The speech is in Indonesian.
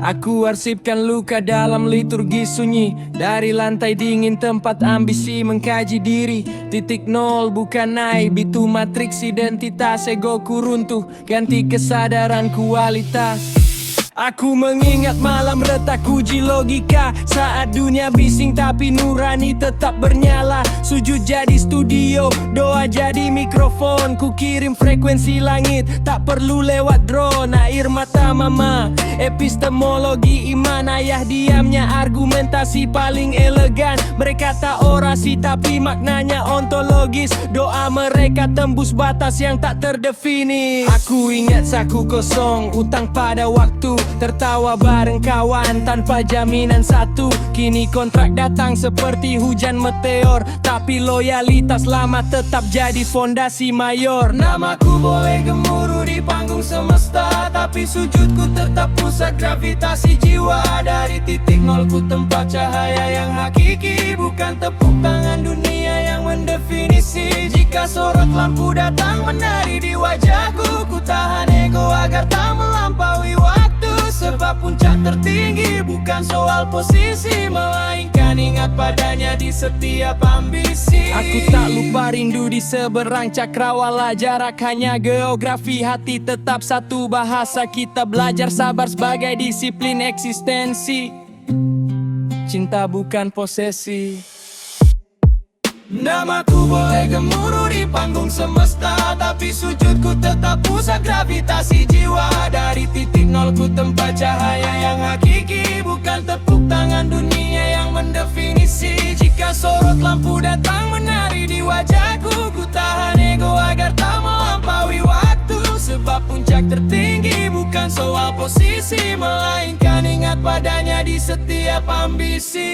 Aku arsipkan luka dalam liturgi sunyi. Dari lantai dingin tempat ambisi mengkaji diri. Titik nol bukan naik, itu matriks identitas. Egoku runtuh, ganti kesadaran kualitas. Aku mengingat malam retak uji logika. Saat dunia bising tapi nurani tetap bernyala. Sujud jadi studio, doa jadi mikrofon. Ku kirim frekuensi langit, tak perlu lewat drone. Air mata mama, epistemologi iman. Ayah diamnya argumentasi paling elegan. Mereka tak orasi tapi maknanya ontologis. Doa mereka tembus batas yang tak terdefinis. Aku ingat saku kosong, utang pada waktu. Tertawa bareng kawan tanpa jaminan satu. Kini kontrak datang seperti hujan meteor. Tapi loyalitas lama tetap jadi fondasi mayor. Namaku boleh gemuruh di panggung semesta, tapi sujudku tetap pusat gravitasi jiwa. Dari titik nol ku tempat cahaya yang hakiki, bukan tepuk tangan dunia yang mendefinisi. Jika sorot lampu datang menari di wajahku, ku tahan ego agar tak melampaui waktu. Sebab puncak tertinggi bukan soal posisi, melainkan ingat padanya di setiap ambisi. Aku tak lupa rindu di seberang cakrawala. Jarak hanya geografi, hati tetap satu. Bahasa kita belajar sabar sebagai disiplin eksistensi. Cinta bukan posesi. Namaku boleh gemuruh di panggung semesta, tapi sujudku tetap pusat gravitasi jiwa. Dari titik nol ku tempat cahaya yang hakiki, bukan tepuk tangan dunia yang mendefinisi. Jika sorot lampu datang menari di wajahku, ku tahan ego agar tak melampaui waktu. Sebab puncak tertinggi bukan soal posisi, melainkan ingat padanya di setiap ambisi.